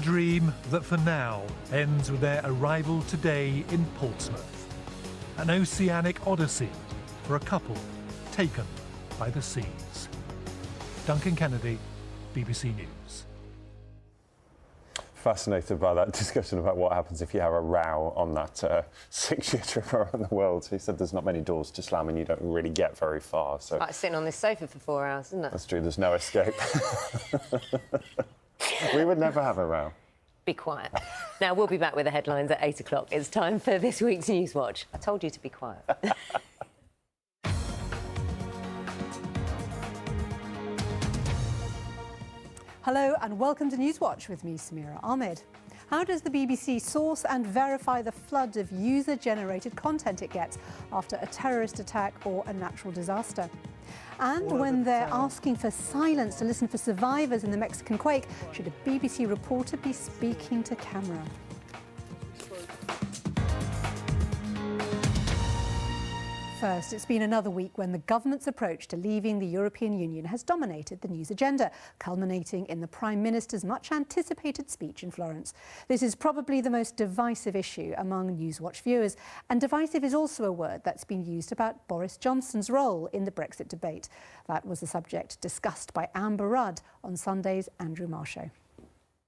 dream that for now ends with their arrival today in Portsmouth. An oceanic odyssey for a couple taken by the seas. Duncan Kennedy, BBC News. Fascinated by that discussion about what happens if you have a row on that 6-year trip around the world. He said there's not many doors to slam and you don't really get very far. So like sitting on this sofa for 4 hours, isn't it? That's true, there's no escape. We would never have a row. Be quiet. Now, we'll be back with the headlines at 8 o'clock. It's time for this week's NewsWatch. I told you to be quiet. Hello and welcome to NewsWatch with me, Samira Ahmed. How does the BBC source and verify the flood of user-generated content it gets after a terrorist attack or a natural disaster? And when they're asking for silence to listen for survivors in the Mexican quake, should a BBC reporter be speaking to camera? First, it's been another week when the government's approach to leaving the European Union has dominated the news agenda, culminating in the Prime Minister's much-anticipated speech in Florence. This is probably the most divisive issue among NewsWatch viewers, and divisive is also a word that's been used about Boris Johnson's role in the Brexit debate. That was the subject discussed by Amber Rudd on Sunday's Andrew Marr Show.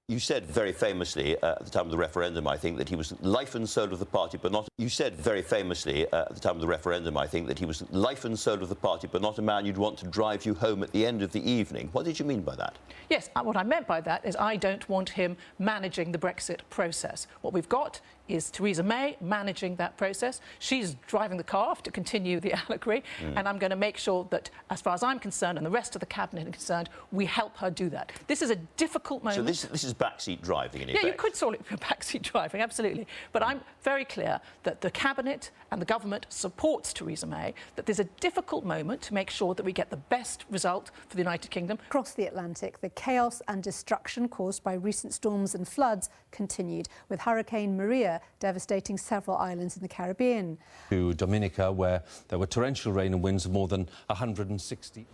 You said very famously at the time of the referendum, I think, that he was life and soul of the party, but not... You said very famously at the time of the referendum, I think, that he was life and soul of the party, but not a man you'd want to drive you home at the end of the evening. What did you mean by that? Yes, what I meant by that is I don't want him managing the Brexit process. What we've got is Theresa May managing that process. She's driving the car, to continue the allegory, and I'm going to make sure that, as far as I'm concerned and the rest of the Cabinet are concerned, we help her do that. This is a difficult moment. So this is backseat driving, in effect? Yeah, you could call it backseat driving, absolutely. But I'm very clear that the Cabinet and the government supports Theresa May, that there's a difficult moment to make sure that we get the best result for the United Kingdom. Across the Atlantic, the chaos and destruction caused by recent storms and floods continued, with Hurricane Maria devastating several islands in the Caribbean. To Dominica, where there were torrential rain and winds of more than 160.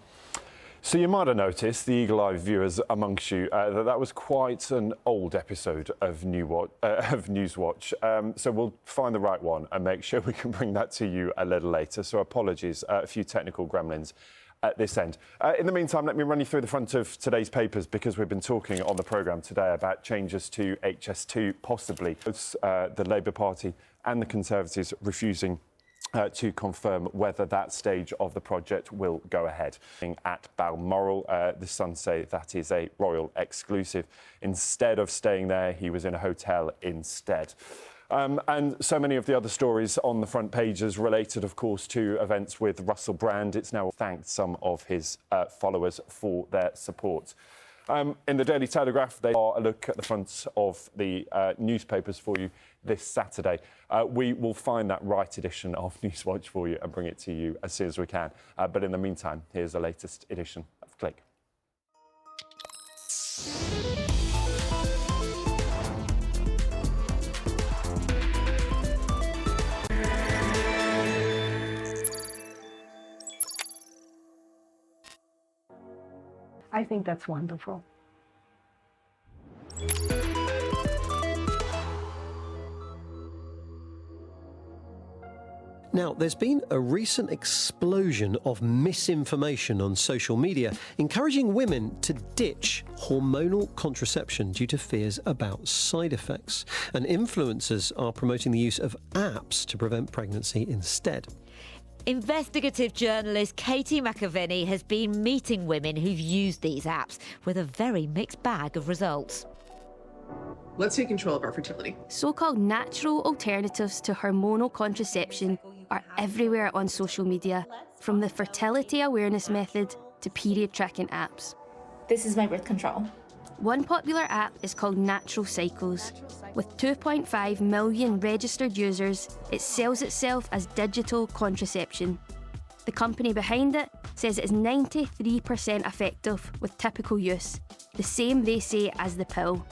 So you might have noticed, the eagle-eyed viewers amongst you, that was quite an old episode of NewsWatch. So we'll find the right one and make sure we can bring that to you a little later. So apologies, a few technical gremlins at this end. In the meantime, let me run you through the front of today's papers, because we've been talking on the programme today about changes to HS2, possibly. The Labour Party and the Conservatives refusing to confirm whether that stage of the project will go ahead. At Balmoral, the Sun say that is a royal exclusive. Instead of staying there, he was in a hotel instead. And so many of the other stories on the front pages related, of course, to events with Russell Brand. It's now thanked some of his followers for their support. In the Daily Telegraph, they are a look at the front of the newspapers for you this Saturday. We will find that right edition of NewsWatch for you and bring it to you as soon as we can. But in the meantime, here's the latest edition of Click. I think that's wonderful. Now, there's been a recent explosion of misinformation on social media, encouraging women to ditch hormonal contraception due to fears about side effects. And influencers are promoting the use of apps to prevent pregnancy instead. Investigative journalist Kathy McEvinney has been meeting women who've used these apps with a very mixed bag of results. Let's take control of our fertility. So-called natural alternatives to hormonal contraception are everywhere on social media, from the fertility awareness method to period tracking apps. This is my birth control. One popular app is called Natural Cycles. With 2.5 million registered users, it sells itself as digital contraception. The company behind it says it is 93% effective with typical use, the same they say as the pill.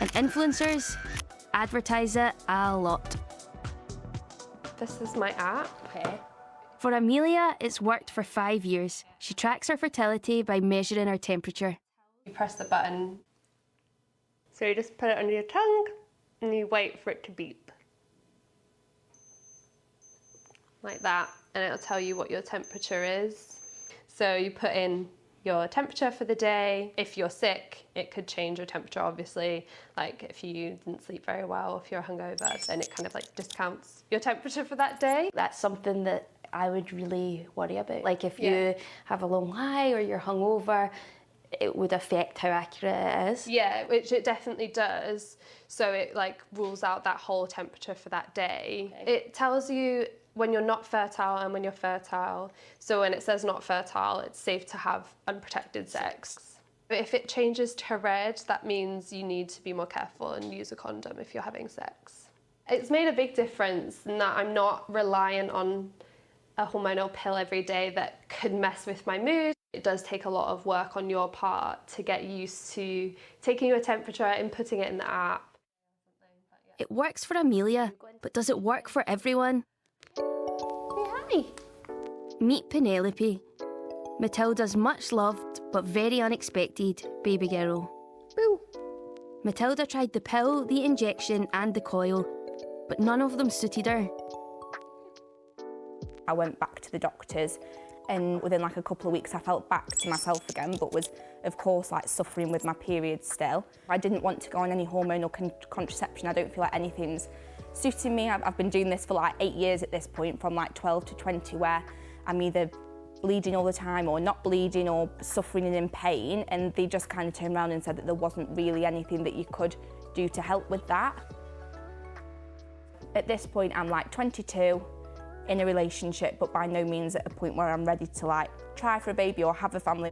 And influencers advertise it a lot. This is my app. Okay. For Amelia, it's worked for 5 years. She tracks her fertility by measuring her temperature. You press the button So you just put it under your tongue and you wait for it to beep. Like that, and it'll tell you what your temperature is. So you put in your temperature for the day. If you're sick, it could change your temperature, obviously. Like if you didn't sleep very well, if you're hungover, then it kind of like discounts your temperature for that day. That's something that I would really worry about. Like if you have a long lie or you're hungover, it would affect how accurate it is. Yeah, which it definitely does. So it like rules out that whole temperature for that day. Okay. It tells you when you're not fertile and when you're fertile. So when it says not fertile, it's safe to have unprotected sex. If it changes to red, that means you need to be more careful and use a condom if you're having sex. It's made a big difference in that I'm not reliant on a hormonal pill every day that could mess with my mood. It does take a lot of work on your part to get used to taking your temperature and putting it in the app. It works for Amelia, but does it work for everyone? Hi. Meet Penelope, Matilda's much loved but very unexpected baby girl. Boo. Matilda tried the pill, the injection and the coil, but none of them suited her. I went back to the doctors, and within like a couple of weeks I felt back to myself again, but was of course like suffering with my period still. I didn't want to go on any hormonal contraception. I don't feel like anything's suiting me. I've been doing this for like 8 years at this point, from like 12 to 20, where I'm either bleeding all the time or not bleeding or suffering and in pain, and they just kind of turned around and said that there wasn't really anything that you could do to help with that. At this point I'm like 22, in a relationship, but by no means at a point where I'm ready to like try for a baby or have a family.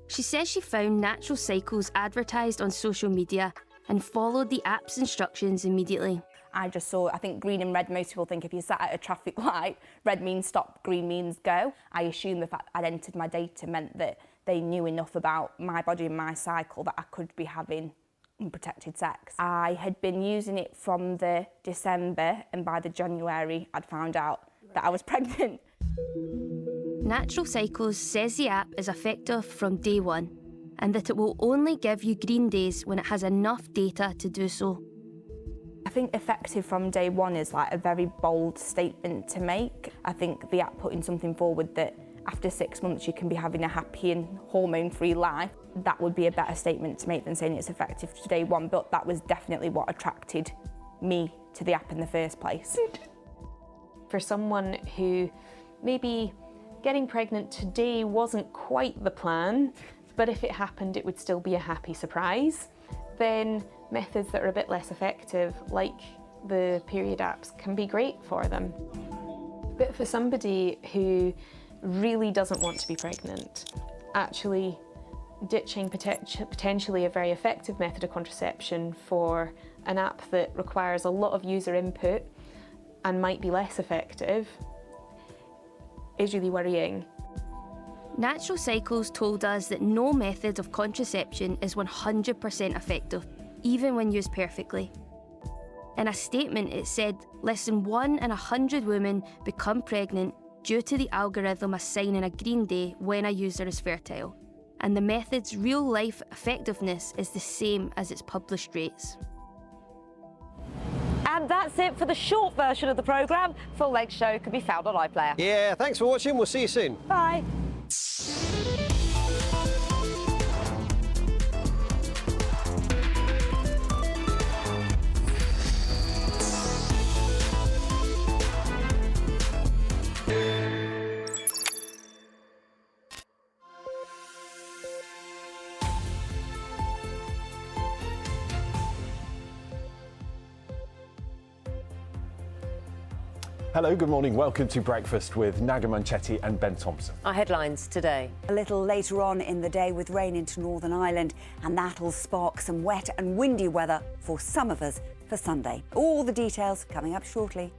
She says she found Natural Cycles advertised on social media and followed the app's instructions immediately. I just saw, I think green and red, most people think if you sat at a traffic light, red means stop, green means go. I assumed the fact I'd entered my data meant that they knew enough about my body and my cycle that I could be having unprotected sex. I had been using it from the December, and by the January I'd found out that I was pregnant. Natural Cycles says the app is effective from day one, and that it will only give you green days when it has enough data to do so. I think effective from day one is like a very bold statement to make. I think the app putting something forward that after 6 months you can be having a happy and hormone-free life, that would be a better statement to make than saying it's effective to day one, but that was definitely what attracted me to the app in the first place. For someone who maybe getting pregnant today wasn't quite the plan, but if it happened it would still be a happy surprise, then methods that are a bit less effective, like the period apps, can be great for them. But for somebody who really doesn't want to be pregnant, actually ditching potentially a very effective method of contraception for an app that requires a lot of user input and might be less effective is really worrying. Natural Cycles told us that no method of contraception is 100% effective, even when used perfectly. In a statement it said less than 1 in 100 women become pregnant due to the algorithm assigning a green day when a user is fertile, and the method's real-life effectiveness is the same as its published rates. And that's it for the short version of the programme. Full-length show can be found on iPlayer. Yeah, thanks for watching. We'll see you soon. Bye. Hello, good morning. Welcome to Breakfast with Naga Munchetti and Ben Thompson. Our headlines today. A little later on in the day with rain into Northern Ireland, and that'll spark some wet and windy weather for some of us for Sunday. All the details coming up shortly.